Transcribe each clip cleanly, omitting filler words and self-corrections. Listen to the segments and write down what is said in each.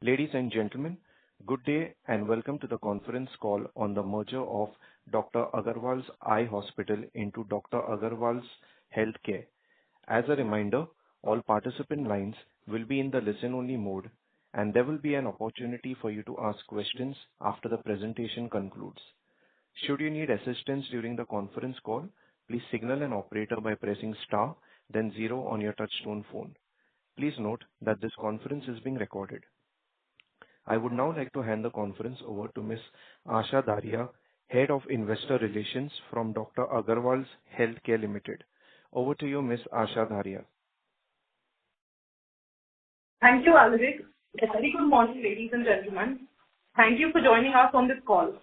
Ladies and gentlemen, good day and welcome to the conference call on the merger of Dr. Agarwal's Eye Hospital into Dr. Agarwal's Healthcare. As a reminder, all participant lines will be in the listen-only mode, and there will be an opportunity for you to ask questions after the presentation concludes. Should you need assistance during the conference call, please signal an operator by pressing star, then 0 on your touchtone phone. Please note that this conference is being recorded. I would now like to hand the conference over to Ms. Asha Daria, Head of Investor Relations from Dr. Agarwal's Healthcare Limited. Over to you, Ms. Asha Daria. Thank you, Alaric. A very good morning, ladies and gentlemen. Thank you for joining us on this call.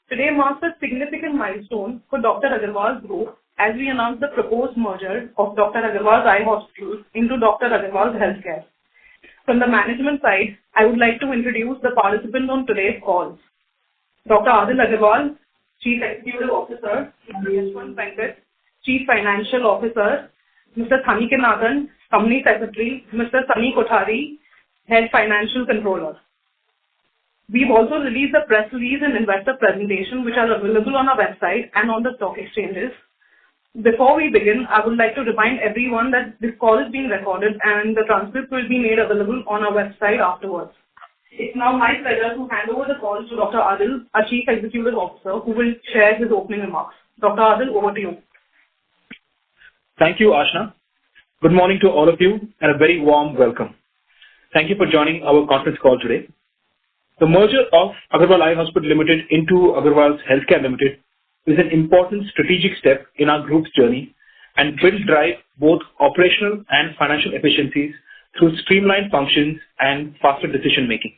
Today marks a significant milestone for Dr. Agarwal's group as we announce the proposed merger of Dr. Agarwal's Eye Hospital into Dr. Agarwal's Healthcare. From the management side, I would like to introduce the participants on today's call. Dr. Adil Agarwal, Chief Executive Officer, Mr. Yashwant Venkat, Chief Financial Officer, Mr. Thanikanagan, Company Secretary, Mr. Sunny Kothari, Head Financial Controller. We've also released a press release and investor presentation which are available on our website and on the stock exchanges. Before we begin, I would like to remind everyone that this call is being recorded and the transcript will be made available on our website afterwards. It's now my pleasure to hand over the call to Dr. Adil, our Chief Executive Officer, who will share his opening remarks. Dr. Adil, over to you. Thank you, Ashna. Good morning to all of you and a very warm welcome. Thank you for joining our conference call today. The merger of Agarwal Eye Hospital Limited into Agarwal's Healthcare Limited is an important strategic step in our group's journey and will drive both operational and financial efficiencies through streamlined functions and faster decision making.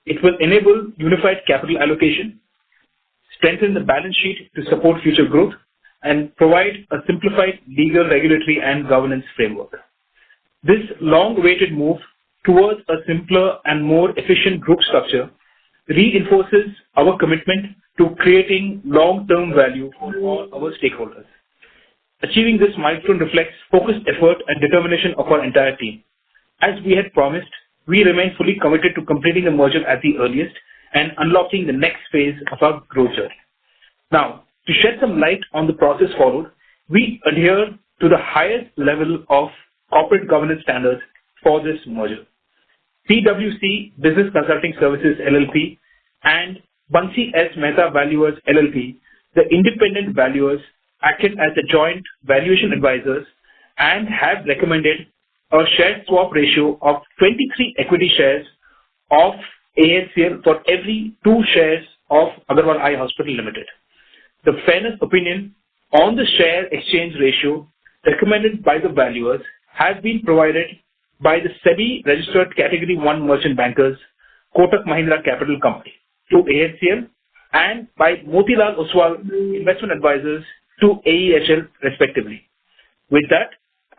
It will enable unified capital allocation, strengthen the balance sheet to support future growth, and provide a simplified legal, regulatory, and governance framework. This long-awaited move towards a simpler and more efficient group structure reinforces our commitment to creating long-term value for all our stakeholders. Achieving this milestone reflects focused effort and determination of our entire team. As we had promised, we remain fully committed to completing the merger at the earliest and unlocking the next phase of our growth journey. Now, to shed some light on the process followed, we adhere to the highest level of corporate governance standards for this merger. PwC Business Consulting Services LLP and Bansi S. Mehta Valuers LLP, the independent valuers, acted as the joint valuation advisors and have recommended a share swap ratio of 23 equity shares of AHCL for every 2 shares of Agarwal Eye Hospital Limited. The fairness opinion on the share exchange ratio recommended by the valuers has been provided by the SEBI registered Category 1 merchant bankers, Kotak Mahindra Capital Company, to AHCL, and by Motilal Oswal Investment Advisors to AEHL respectively. With that,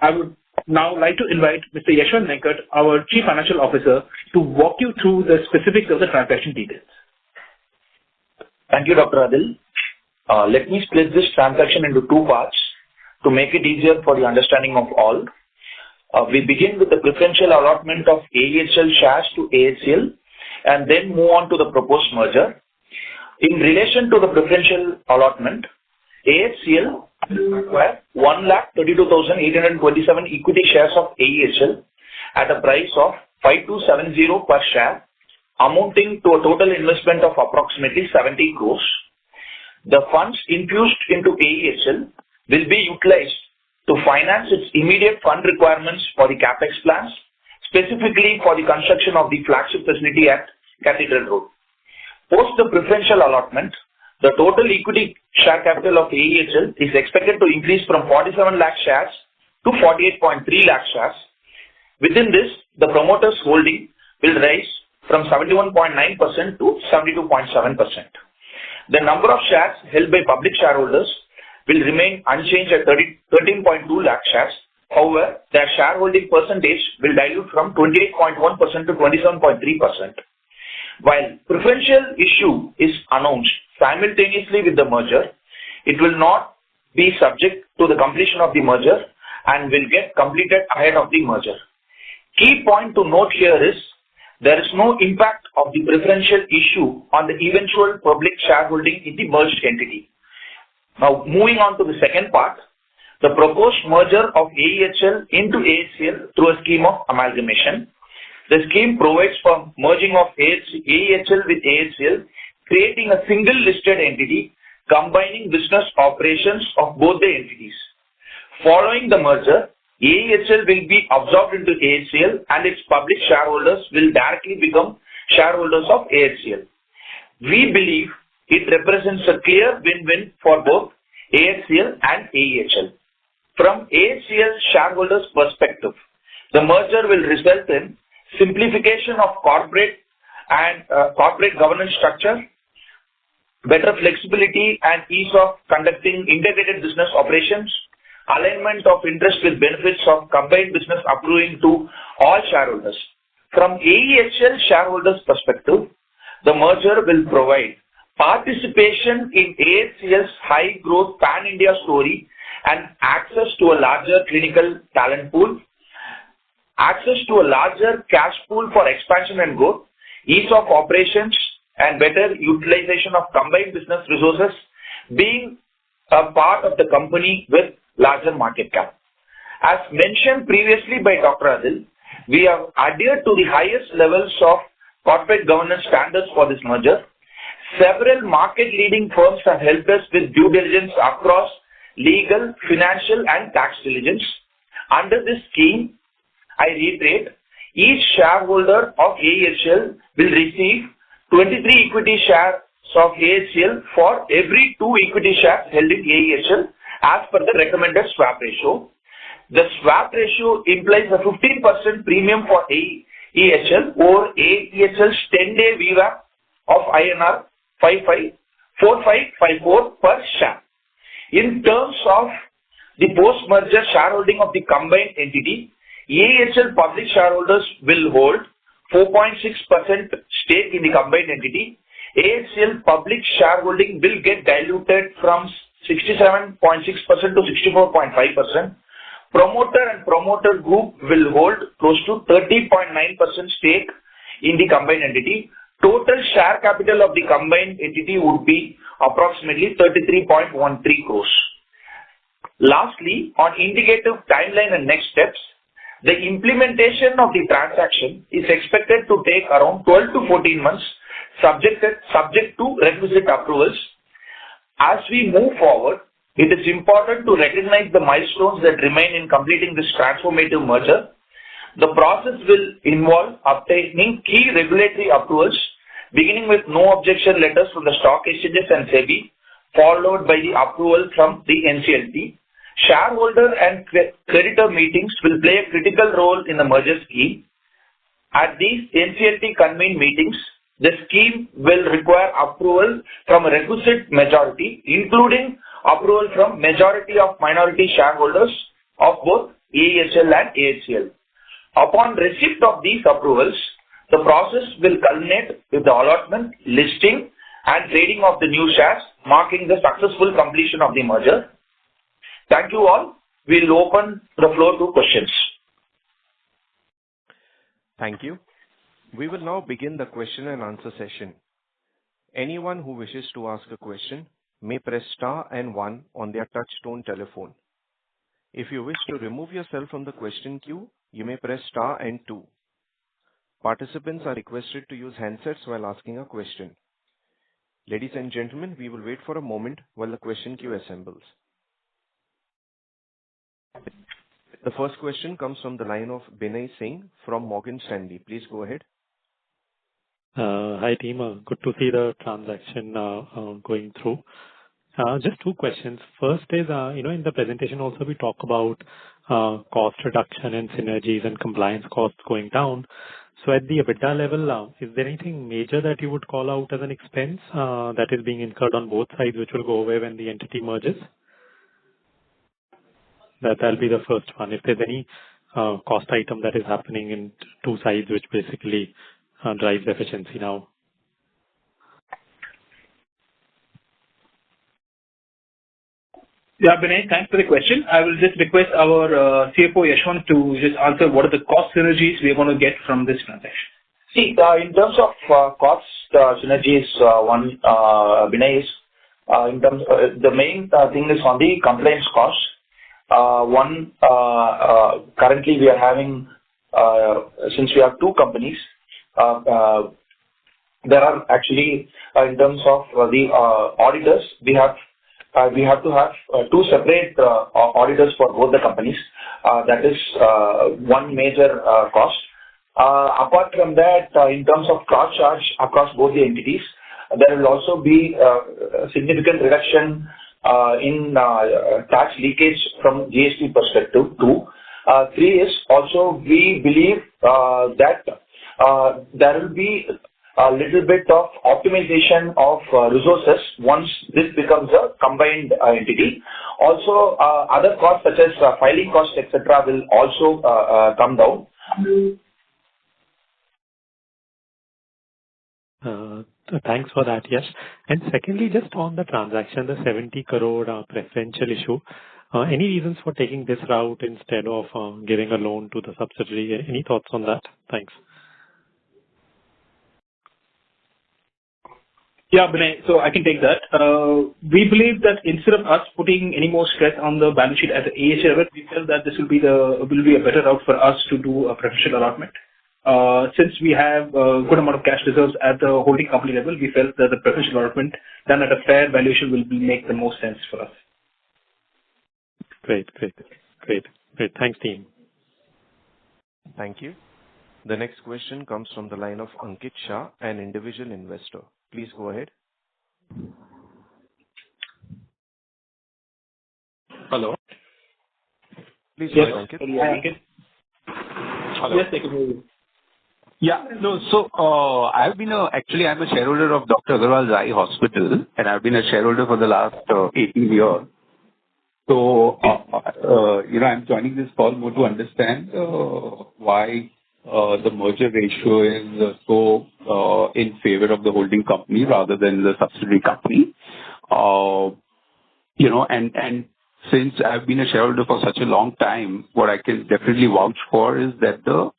I would now like to invite Mr. Yashwant Venkat, our Chief Financial Officer, to walk you through the specifics of the transaction details. Thank you, Dr. Adil. Let me split this transaction into 2 parts to make it easier for the understanding of all. We begin with the preferential allotment of AEHL shares to AHCL and then move on to the proposed merger. In relation to the preferential allotment, AHCL will acquire 1,32,827 equity shares of AEHL at a price of 5270 per share, amounting to a total investment of approximately 70 crores. The funds infused into AEHL will be utilized to finance its immediate fund requirements for the capex plans, specifically for the construction of the flagship facility at Cathedral Road. Post the preferential allotment, the total equity share capital of AEHL is expected to increase from 47 lakh shares to 48.3 lakh shares. Within this, the promoters' holding will rise from 71.9% to 72.7%. The number of shares held by public shareholders will remain unchanged at 13.2 lakh shares. However, their shareholding percentage will dilute from 28.1% to 27.3%. While preferential issue is announced simultaneously with the merger, it will not be subject to the completion of the merger and will get completed ahead of the merger. Key point to note here is There is no impact of the preferential issue on the eventual public shareholding in the merged entity. Now, moving on to the second part, the proposed merger of AEHL into AHCL through a scheme of amalgamation. The scheme provides for merging of AEHL with AHCL, creating a single listed entity, combining business operations of both the entities. Following the merger, AEHL will be absorbed into AHCL and its public shareholders will directly become shareholders of AHCL. We believe it represents a clear win-win for both AHCL and AEHL. From AHCL shareholders' perspective, the merger will result in simplification of corporate governance structure, better flexibility and ease of conducting integrated business operations, alignment of interest with benefits of combined business accruing to all shareholders. From AEHL shareholders' perspective, the merger will provide participation in AHCL's high-growth pan-India story and access to a larger clinical talent pool, access to a larger cash pool for expansion and growth, ease of operations, and better utilization of combined business resources, being a part of the company with larger market cap. As mentioned previously by Dr. Adil, we have adhered to the highest levels of corporate governance standards for this merger. Several market-leading firms have helped us with due diligence across legal, financial, and tax diligence. Under this scheme, I reiterate, each shareholder of AHL will receive 23 equity shares of AHL for every 2 equity shares held in AHL as per the recommended swap ratio. The swap ratio implies a 15% premium for AHL over AHL's 10-day VWAP of INR 4554 per share. In terms of the post-merger shareholding of the combined entity, AHL public shareholders will hold 4.6% stake in the combined entity. AHL public shareholding will get diluted from 67.6% to 64.5%. Promoter and promoter group will hold close to 30.9% stake in the combined entity. Total share capital of the combined entity would be approximately 33.13 crores. Lastly, on indicative timeline and next steps, the implementation of the transaction is expected to take around 12 to 14 months, subject to requisite approvals. As we move forward, it is important to recognize the milestones that remain in completing this transformative merger. The process will involve obtaining key regulatory approvals, beginning with no objection letters from the stock exchanges and SEBI, followed by the approval from the NCLT. Shareholder and creditor meetings will play a critical role in the merger scheme. At these NCLT convened meetings, the scheme will require approval from a requisite majority, including approval from majority of minority shareholders of both AHL and AHCL. Upon receipt of these approvals, the process will culminate with the allotment, listing, and trading of the new shares, marking the successful completion of the merger. Thank you all. We'll open the floor to questions. Thank you. We will now begin the question and answer session. Anyone who wishes to ask a question may press star and 1 on their touch-tone telephone. If you wish to remove yourself from the question queue, you may press star and 2. Participants are requested to use handsets while asking a question. Ladies and gentlemen, we will wait for a moment while the question queue assembles. The first question comes from the line of Binay Singh from Morgan Stanley. Please go ahead. Hi team, good to see the transaction going through. Just 2 questions. First is, in the presentation also we talk about cost reduction and synergies and compliance costs going down. So at the EBITDA level, is there anything major that you would call out as an expense that is being incurred on both sides, which will go away when the entity merges? That'll be the first one. If there's any cost item that is happening in 2 sides, which basically drives efficiency now. Yeah, Binay, thanks for the question. I will just request our CFO Yashwant to just answer what are the cost synergies we are going to get from this transaction. See, in terms of cost synergies, Vinay, is in terms the main thing is on the compliance cost. Currently we are having, since we have two companies, there are actually, in terms of the auditors, we have to have two separate auditors for both the companies. That is one major cost. Apart from that, in terms of cross charge across both the entities, there will also be a significant reduction in tax leakage from GST perspective too. Three is also we believe that there will be a little bit of optimization of resources once this becomes a combined entity. Also, other costs such as filing costs, etc., will also come down. Thanks for that, Yash. And secondly, just on the transaction, the 70 crore preferential issue, any reasons for taking this route instead of giving a loan to the subsidiary? Any thoughts on that? Thanks. Yeah, Vinay, so I can take that. We believe that instead of us putting any more stress on the balance sheet at the AHL level, we felt that this will be a better route for us to do a preferential allotment. Since we have a good amount of cash reserves at the holding company level, we felt that the preferential allotment done at a fair valuation will make the most sense for us. Great. Thanks, team. Thank you. The next question comes from the line of Ankit Shah, an individual investor. Please go ahead. Hello. Please go ahead, Ankit. Hi, Ankit. Hello. Yes, I can hear you. Yeah, no, so I'm a shareholder of Dr. Agarwals Eye Hospital, and I've been a shareholder for the last 18 years. So, I'm joining this call more to understand why the merger ratio is so in favor of the holding company rather than the subsidiary company. And since I've been a shareholder for such a long time, what I can definitely vouch for is that the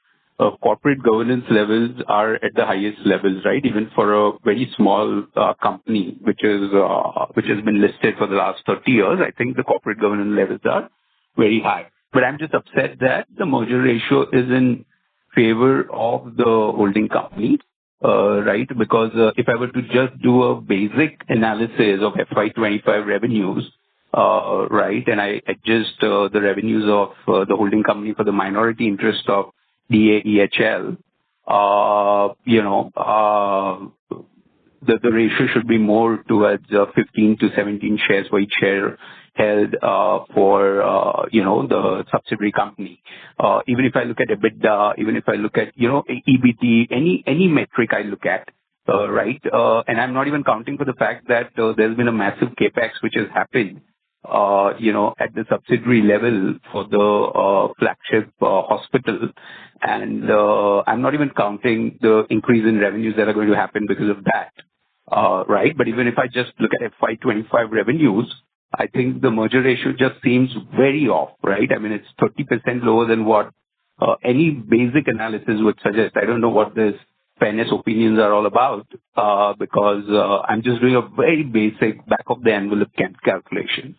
corporate governance levels are at the highest levels, right? Even for a very small company, which has been listed for the last 30 years, I think the corporate governance levels are very high. But I'm just upset that the merger ratio is in favor of the holding company, right? Because if I were to just do a basic analysis of FY25 revenues, right, and I adjust the revenues of the holding company for the minority interest of DAEHL, the ratio should be more towards 15 to 17 shares for each share held for the subsidiary company. Even if I look at EBITDA, even if I look at EBT, any metric I look at, right, and I'm not even counting for the fact that there's been a massive capex which has happened at the subsidiary level for the flagship hospital, and I'm not even counting the increase in revenues that are going to happen because of that, right? But even if I just look at FY25 revenues, I think the merger ratio just seems very off, right? I mean, it's 30% lower than what any basic analysis would suggest. I don't know what this fairness opinions are all about, because I'm just doing a very basic back of the envelope calculation.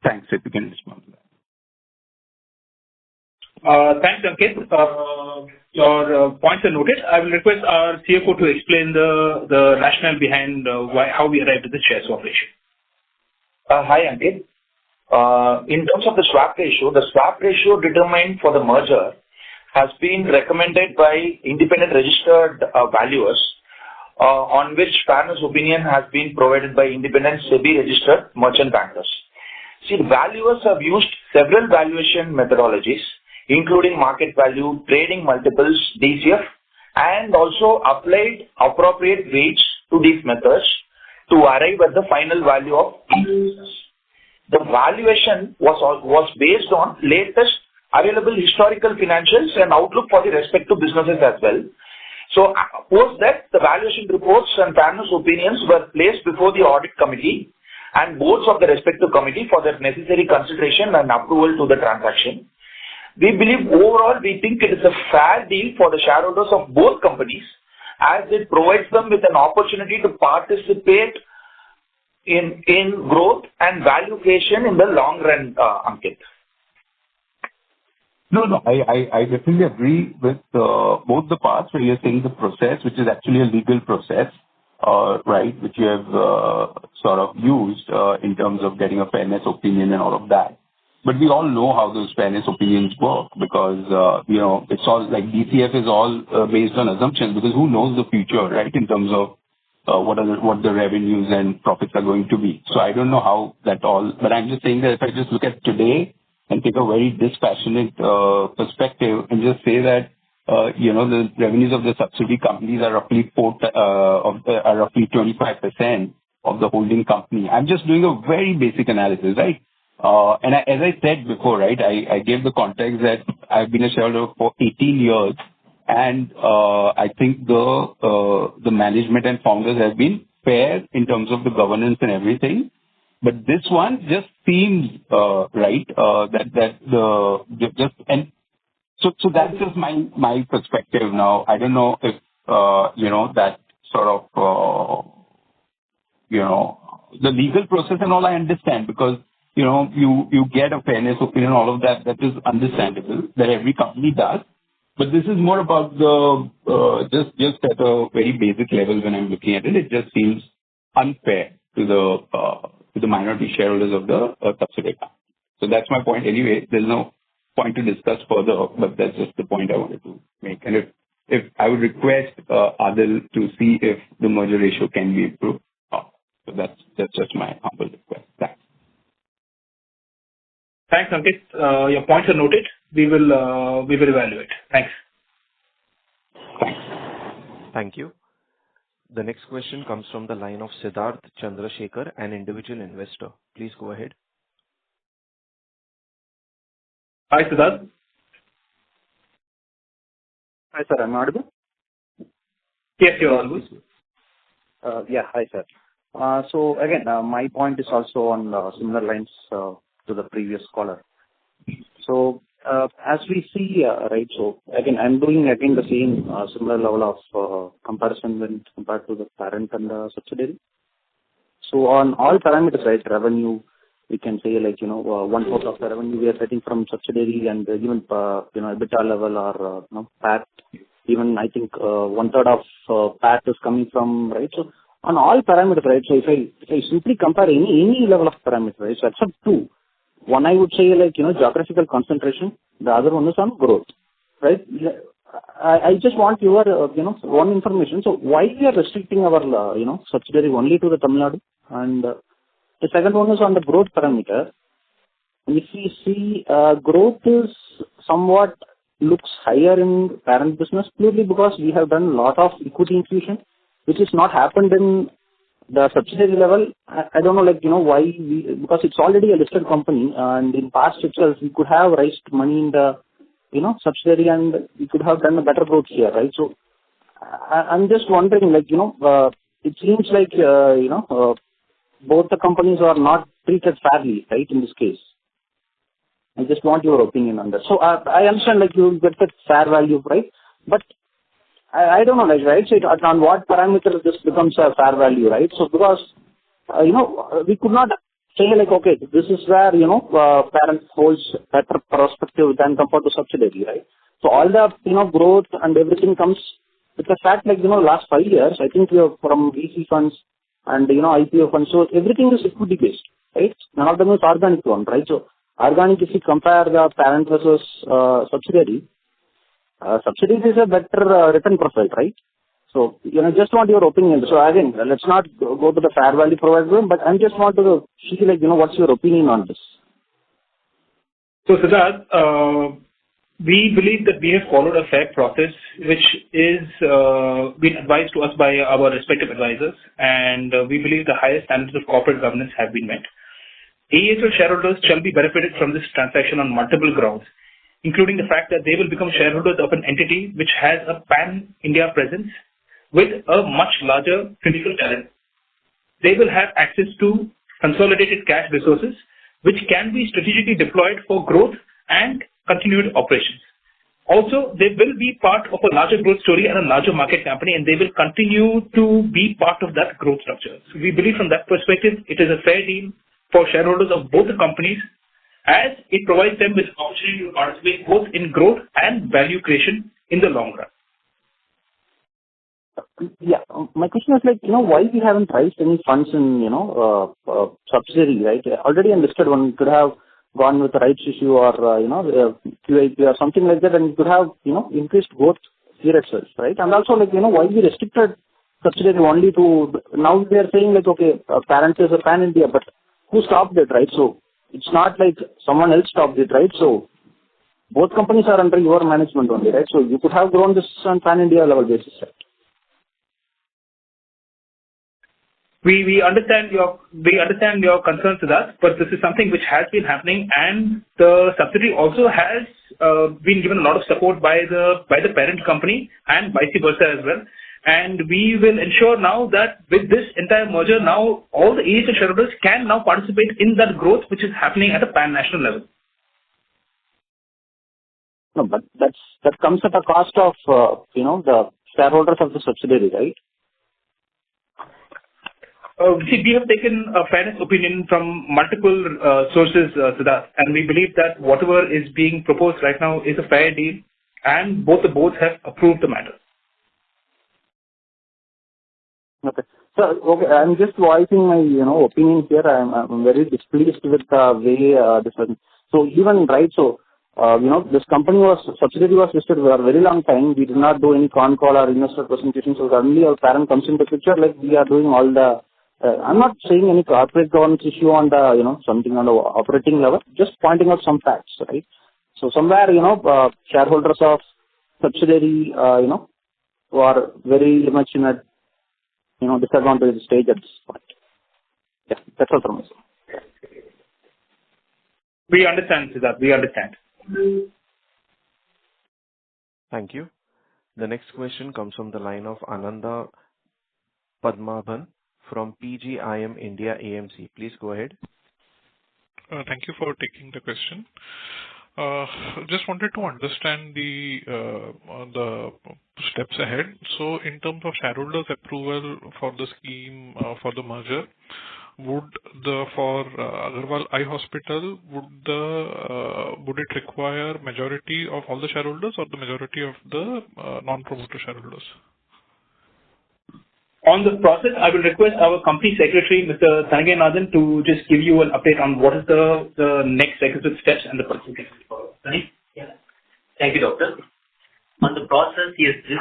Thanks, if you can respond to that. Thanks, Ankit. Your points are noted. I will request our CFO to explain the rationale behind how we arrived at the share swap ratio. Hi, Ankit. In terms of the swap ratio determined for the merger has been recommended by independent registered valuers, on which fairness opinion has been provided by independent SEBI registered merchant bankers. See, the valuers have used several valuation methodologies, including market value, trading multiples, DCF, and also applied appropriate weights to these methods to arrive at the final value of each business. The valuation was based on latest available historical financials and outlook for the respective businesses as well. So, post that, the valuation reports and fairness opinions were placed before the audit committee and boards of the respective committee for their necessary consideration and approval to the transaction. We believe overall, we think it is a fair deal for the shareholders of both companies, as it provides them with an opportunity to participate in growth and value creation in the long run, Ankit. No, I definitely agree with both the parts where you're saying the process, which is actually a legal process, right, which you have sort of used in terms of getting a fairness opinion and all of that. But we all know how those fairness opinions work because, it's all like DCF is all based on assumptions because who knows the future, right, in terms of what the revenues and profits are going to be. So I don't know how that all, but I'm just saying that if I just look at today and take a very dispassionate perspective and just say that, the revenues of the subsidiary companies are roughly 25% of the holding company. I'm just doing a very basic analysis, right? And as I said before, right, I gave the context that I've been a shareholder for 18 years, and I think the management and founders have been fair in terms of the governance and everything. But this one just seems right so that's just my perspective now. I don't know if that sort of the legal process and all I understand because you get a fairness opinion, all of that is understandable that every company does. But this is more about the just at a very basic level when I'm looking at it. It just seems unfair to the minority shareholders of the subsidiary. So that's my point. Anyway, there's no point to discuss further, but that's just the point I wanted to make. And if I would request Adil to see if the merger ratio can be improved. So that's just my humble request. Thanks. Thanks, Ankit. Your points are noted. We will evaluate. Thanks. Thanks. Thank you. The next question comes from the line of Siddharth Chandrasekhar, an individual investor. Please go ahead. Hi, Siddharth. Hi, sir. Am I audible? Yes, you're audible. Yeah. Hi, sir. So again, my point is also on similar lines to the previous caller. So as we see, right, so again, I'm doing the same similar level of comparison when compared to the parent and the subsidiary. So on all parameters, right, revenue, we can say like, 1/4 of the revenue we are getting from subsidiary and even, EBITDA level or, PAT. Even I think 1/3 of PAT is coming from, right? So on all parameters, right, so if I simply compare any level of parameters, right, so except two. One I would say like, geographical concentration. The other one is on growth, right? I just want your, one information. So why we are restricting our, subsidiary only to the Tamil Nadu? And the second one is on the growth parameter. If we see growth is somewhat looks higher in parent business purely because we have done a lot of equity infusion, which is not happened in the subsidiary level. I don't know, like, why because it's already a listed company and in past itself, we could have raised money in the, subsidiary and we could have done a better growth here, right? So I'm just wondering, like, it seems like, both the companies are not treated fairly, right, in this case. I just want your opinion on that. So I understand, like, you get the fair value, right? But I don't know, like, right, so on what parameter this becomes a fair value, right? So because, we could not say like, okay, this is where, parent holds better perspective than compared to subsidiary, right? So all the, growth and everything comes with the fact, like, last 5 years, I think we are from VC funds and, IPO funds. So everything is equity based, right? None of them is organic one, right? So organic, if you compare the parent versus subsidiary, subsidiary is a better return profile, right? So, just want your opinion. So again, let's not go to the fair value provider, but I just want to see, like, what's your opinion on this? So, Siddharth, we believe that we have followed a fair process, which is been advised to us by our respective advisors, and we believe the highest standards of corporate governance have been met. AEHL shareholders shall be benefited from this transaction on multiple grounds, including the fact that they will become shareholders of an entity which has a pan-India presence with a much larger clinical talent. They will have access to consolidated cash resources, which can be strategically deployed for growth and continued operations. Also, they will be part of a larger growth story and a larger market company, and they will continue to be part of that growth structure. So we believe from that perspective, it is a fair deal for shareholders of both the companies, as it provides them with opportunity to participate both in growth and value creation in the long run. Yeah. My question is why we haven't raised any funds in, subsidiary, right? Already enlisted one could have gone with the rights issue or, QIP or something like that, and it could have, increased growth here itself, right? And also, why we restricted subsidiary only to, now they are saying okay, parent is a pan-India, but who stopped it, right? So it's not like someone else stopped it, right? So both companies are under your management only, right? So you could have grown this on pan-India level basis, right? We understand your concerns to that, but this is something which has been happening, and the subsidiary also has been given a lot of support by the parent company and vice versa as well. And we will ensure now that with this entire merger, now all the AHL shareholders can now participate in that growth which is happening at a pan-national level. No, but that comes at a cost of the shareholders of the subsidiary, right? We have taken a fairness opinion from multiple sources to that, and we believe that whatever is being proposed right now is a fair deal, and both the boards have approved the matter. Okay. So, okay, I'm just voicing my, opinion here. I'm very displeased with the way this one. So even, right, so, this subsidiary was listed for a very long time. We did not do any Concall or investor presentations. So suddenly our parent comes into the picture, we are doing all the, I'm not saying any corporate governance issue on the, something on the operating level, just pointing out some facts, right? So somewhere, shareholders of subsidiary, who are very much in a, disadvantaged stage at this point. Yeah, that's all from us. We understand, Siddharth. We understand. Thank you. The next question comes from the line of Ananda Padmanabhan from PGIM India AMC. Please go ahead. Thank you for taking the question. Just wanted to understand the steps ahead. So in terms of shareholders' approval for the scheme for the merger, for Agarwal Eye Hospital, would it require majority of all the shareholders or the majority of the non-promoter shareholders? On the process, I will request our company secretary, Mr. Thanagayanathan, to just give you an update on what is the next requisite steps and the procedure. Yeah. Thank you, Doctor. On the process, yes, this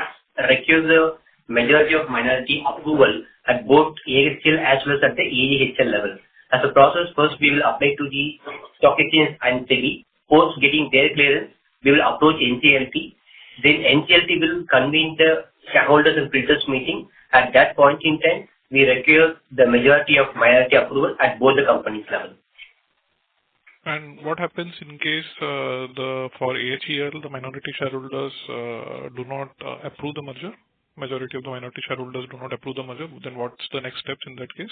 requires a majority of minority approval at both AHL as well as at the AEHL level. As a process, first we will apply to the stock exchange and SEBI. Post getting their clearance, we will approach NCLT. Then NCLT will convene the shareholders and creditors meeting. At that point in time, we require the majority of minority approval at both the companies level. And what happens in case for AHEL, the minority shareholders do not approve the merger? Majority of the minority shareholders do not approve the merger. Then what's the next steps in that case?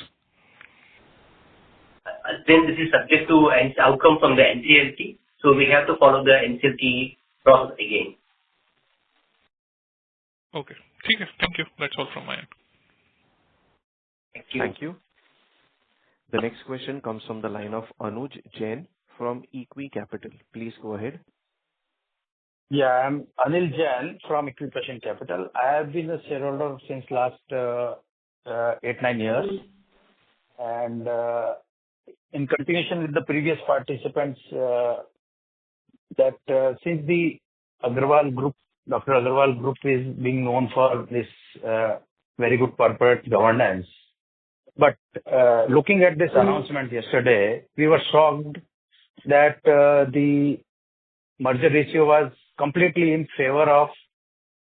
Then this is subject to an outcome from the NCLT. So we have to follow the NCLT process again. Okay. Thank you. That's all from my end. Thank you. Thank you. The next question comes from the line of Anuj Jain from Equi Capital. Please go ahead. Yeah, I'm Anil Jain from Equi Capital. I have been a shareholder since last 8-9 years. And in continuation with the previous participants, that since the Agarwal Group, Dr. Agarwal Group is being known for this very good corporate governance. But looking at this announcement yesterday, we were shocked that the merger ratio was completely in favor of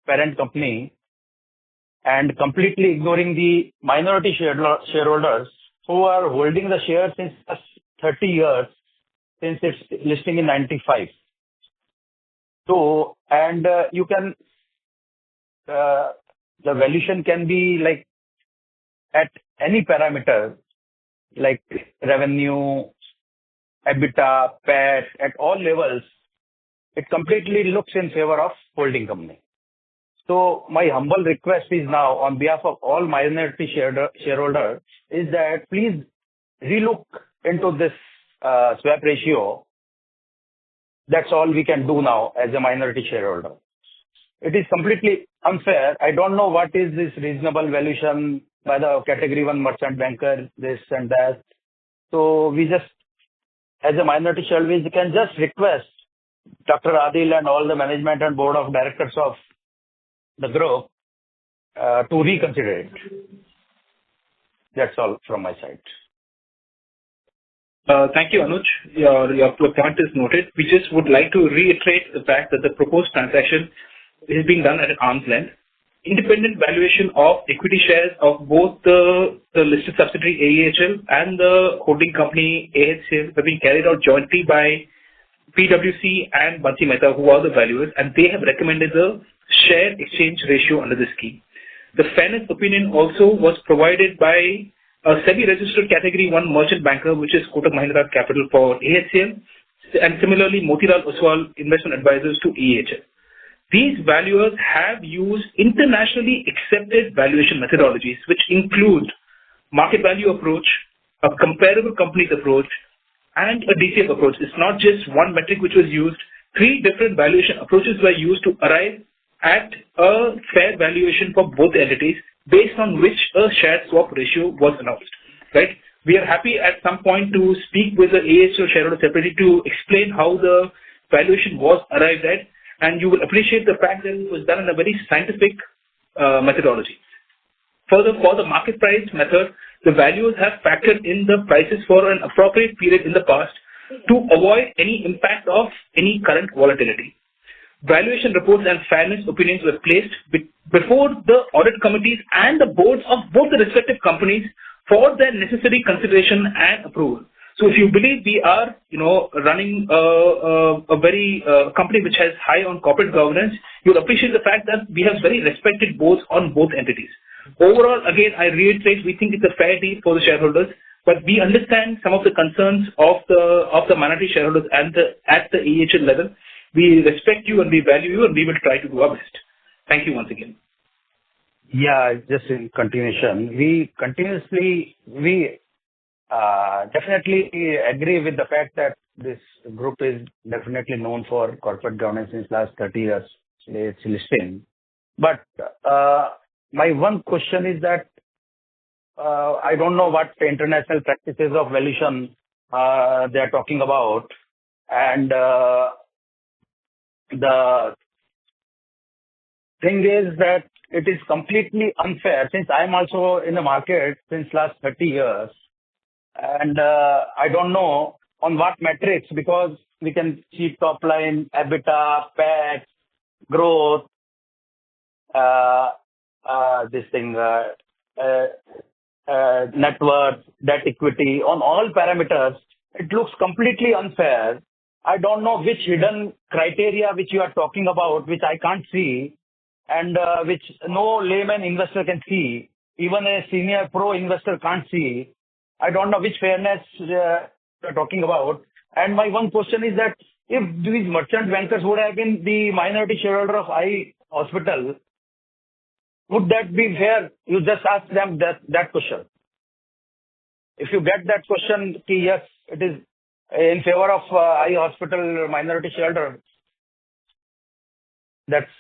parent company and completely ignoring the minority shareholders who are holding the shares since 30 years, since its listing in 95. So, and you can, the valuation can be like at any parameter, like revenue, EBITDA, PAT, at all levels. it completely looks in favor of holding company. So my humble request is now on behalf of all minority shareholders is that please relook into this swap ratio. That's all we can do now as a minority shareholder. It is completely unfair. I don't know what is this reasonable valuation by the category 1 merchant banker, this and that. So we just, as a minority shareholder, we can just request Dr. Adil and all the management and board of directors of the group to reconsider it. That's all from my side. Thank you, Anuj. Your point is noted. We just would like to reiterate the fact that the proposed transaction is being done at an arm's length. Independent valuation of equity shares of both the listed subsidiary AEHL and the holding company AHCL have been carried out jointly by PwC and Bansi Mehta, who are the valuers, and they have recommended the share exchange ratio under the scheme. The fairness opinion also was provided by a SEBI-registered Category 1 merchant banker, which is Kotak Mahindra Capital for AHCL, and similarly Motilal Oswal Investment Advisors to AEHL. These valuers have used internationally accepted valuation methodologies, which include market value approach, a comparable companies approach, and a DCF approach. It's not just one metric which was used. 3 different valuation approaches were used to arrive at a fair valuation for both entities based on which a share swap ratio was announced. Right? We are happy at some point to speak with the AHL shareholder separately to explain how the valuation was arrived at, and you will appreciate the fact that it was done in a very scientific methodology. Further, for the market price method, the valuers have factored in the prices for an appropriate period in the past to avoid any impact of any current volatility. Valuation reports and fairness opinions were placed before the audit committees and the boards of both the respective companies for their necessary consideration and approval. So if you believe we are, running a very company which has high on corporate governance, you'll appreciate the fact that we have very respected boards on both entities. Overall, again, I reiterate, we think it's a fair deal for the shareholders, but we understand some of the concerns of the minority shareholders at the AHL level. We respect you and we value you, and we will try to do our best. Thank you once again. Yeah, just in continuation, we definitely agree with the fact that this group is definitely known for corporate governance since last 30 years. It's listing. But my one question is that I don't know what the international practices of valuation they are talking about, and the thing is that it is completely unfair since I'm also in the market since last 30 years. And I don't know on what metrics, because we can see top line, EBITDA, PAT, growth, net worth, debt equity, on all parameters. It looks completely unfair. I don't know which hidden criteria which you are talking about, which I can't see, and which no layman investor can see. Even a senior pro investor can't see. I don't know which fairness you're talking about. And my one question is that if these merchant bankers would have been the minority shareholder of I Hospital, would that be fair? You just ask them that question. If you get that question, yes, it is in favor of I Hospital minority shareholder. That's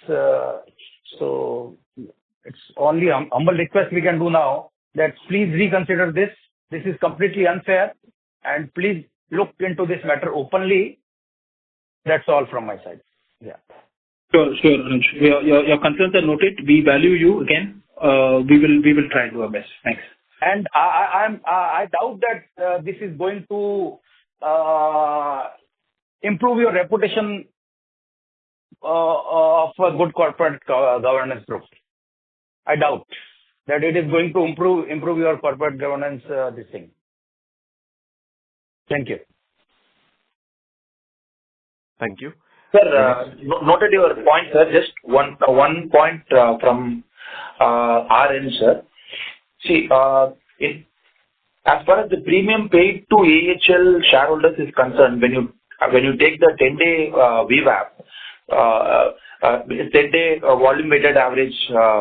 so. It's only humble request we can do now that please reconsider this. This is completely unfair, and please look into this matter openly. That's all from my side. Yeah. Sure, Anuj. Your concerns are noted. We value you again. We will try and do our best. Thanks. And I doubt that this is going to improve your reputation of a good corporate governance group. I doubt that it is going to improve your corporate governance, this thing. Thank you. Thank you. Sir, noted your point, sir. Just one point from our end, sir. See, as far as the premium paid to AHL shareholders is concerned, when you when you take the 10-day VWAP, 10-day volume weighted average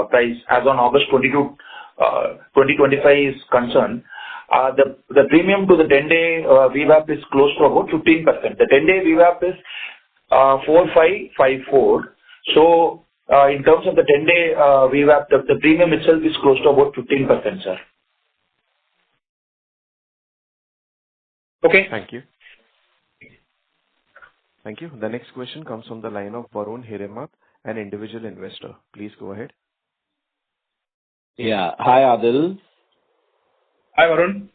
price as on August 22, 2025 is concerned, the premium to the 10-day VWAP is close to about 15%. The 10-day VWAP is 4554. So in terms of the 10-day VWAP, the premium itself is close to about 15%, sir. Okay. Thank you. Thank you. The next question comes from the line of Varun Hiremat, an individual investor. Please go ahead. Yeah. Hi, Adil. Hi, Varun.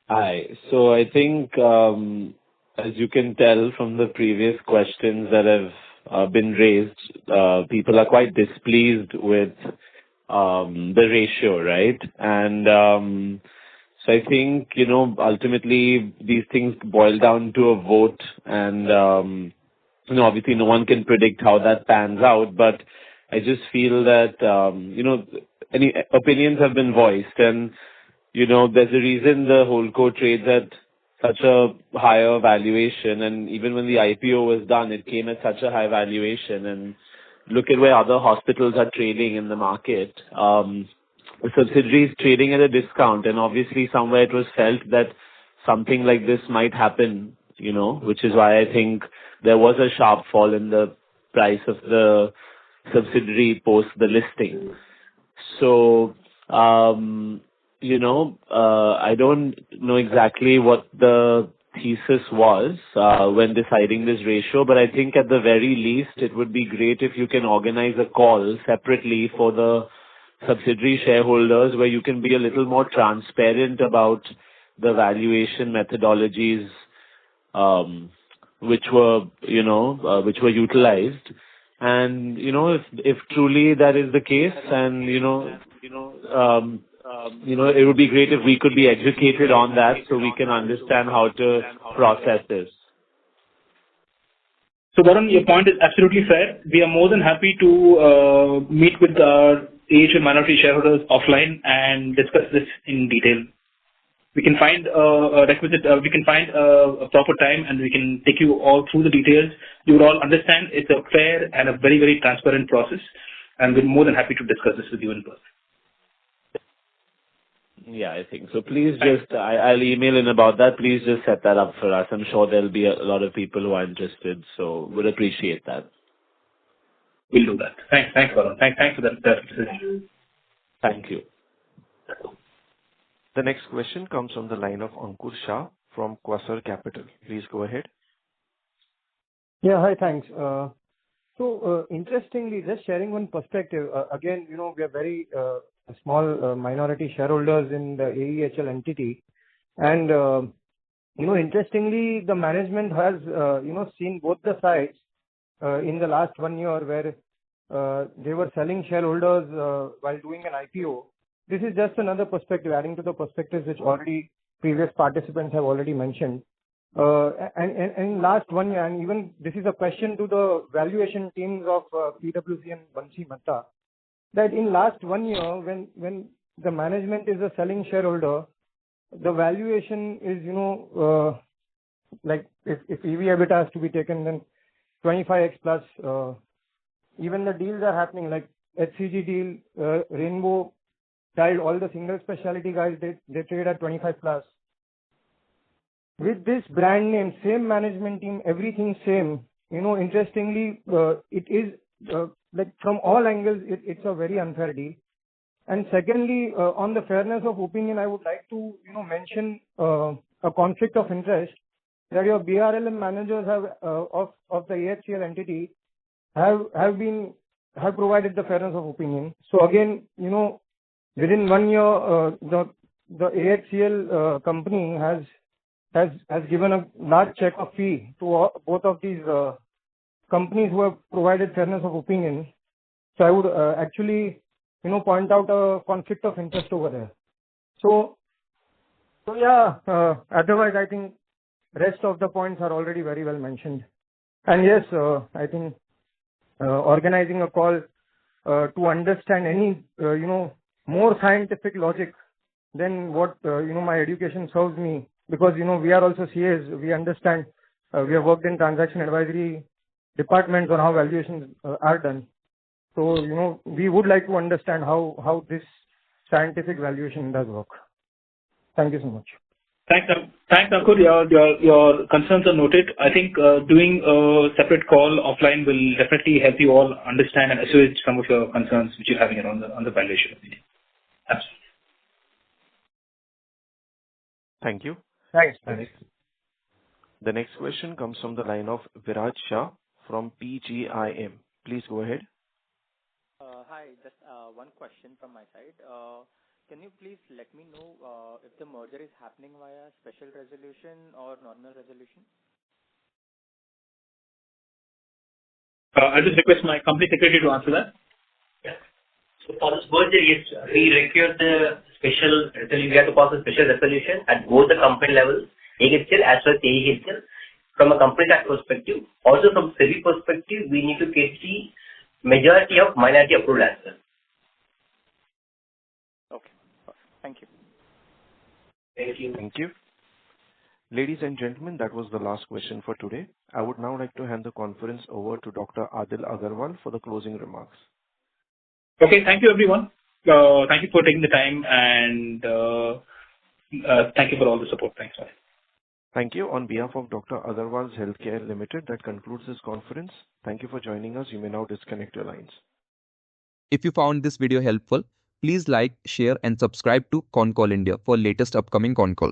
Hi. So I think, as you can tell from the previous questions that have been raised, people are quite displeased with the ratio, right? And so I think, ultimately these things boil down to a vote, and obviously no one can predict how that pans out, but I just feel that, any opinions have been voiced, and, there's a reason the holdco trades at such a higher valuation, and even when the IPO was done, it came at such a high valuation, and look at where other hospitals are trading in the market. The subsidiary is trading at a discount, and obviously somewhere it was felt that something like this might happen, which is why I think there was a sharp fall in the price of the subsidiary post the listing. So, I don't know exactly what the thesis was when deciding this ratio, but I think at the very least it would be great if you can organize a call separately for the subsidiary shareholders where you can be a little more transparent about the valuation methodologies which were utilized. And, if truly that is the case, and, it would be great if we could be educated on that so we can understand how to process this. So, Varun, your point is absolutely fair. We are more than happy to meet with our AHL minority shareholders offline and discuss this in detail. We can find a proper time, and we can take you all through the details. You will all understand it's a fair and a very, very transparent process, and we're more than happy to discuss this with you in person. Yeah, I think so. Please I'll email in about that. Please just set that up for us. I'm sure there'll be a lot of people who are interested, so we'll appreciate that. We'll do that. Thanks, Varun. Thanks for that decision. Thank you. The next question comes from the line of Ankur Shah from Quasar Capital. Please go ahead. Yeah, hi, thanks. So, interestingly, just sharing one perspective, again, we are very small minority shareholders in the AEHL entity. And, interestingly, the management has, seen both the sides in the last 1 year where they were selling shareholders while doing an IPO. This is just another perspective, adding to the perspectives which already previous participants have already mentioned. And in last 1 year, and even this is a question to the valuation teams of PwC and Bansi Mehta, that in last 1 year, when the management is a selling shareholder, the valuation is, like if EV/EBITDA has to be taken, then 25x plus. Even the deals are happening, like HCG deal, Rainbow Tide, all the single specialty guys, they trade at 25 plus. With this brand name, same management team, everything same, interestingly, it is like from all angles, it's a very unfair deal. And secondly, on the fairness of opinion, I would like to, mention a conflict of interest that your BRLM managers have of the AHL entity have provided the fairness of opinion. So again, within 1 year, the AHL company has given a large check of fee to both of these companies who have provided fairness of opinion. So I would actually, point out a conflict of interest over there. So yeah, otherwise I think rest of the points are already very well mentioned. And yes, I think organizing a call to understand any, more scientific logic than what, my education serves me, because, we are also CAs, we understand We have worked in transaction advisory departments on how valuations are done. So, we would like to understand how this scientific valuation does work. Thank you so much. Thanks, Ankur. Your concerns are noted. I think doing a separate call offline will definitely help you all understand and assuage some of your concerns which you're having around on the valuation opinion. Absolutely. Thank you. Thanks. The next question comes from the line of Viraj Shah from PGIM. Please go ahead. Hi, just one question from my side. Can you please let me know if the merger is happening via special resolution or normal resolution? I'll just request my company secretary to answer that. Yeah. So for this merger, yes, we require the special resolution. We have to pass a special resolution at both the company levels, AHL as well as AHL, from a company tax perspective. Also from SEBI perspective, we need to get the majority of minority approval as well. Okay. Thank you. Thank you. Thank you. Ladies and gentlemen, that was the last question for today. I would now like to hand the conference over to Dr. Adil Agarwal for the closing remarks. Okay, thank you everyone. Thank you for taking the time and thank you for all the support. Thanks. Bye. Thank you. On behalf of Dr. Agarwals Healthcare Limited, that concludes this conference. Thank you for joining us. You may now disconnect your lines. If you found this video helpful, please like, share and subscribe to Concall India for latest upcoming Concall.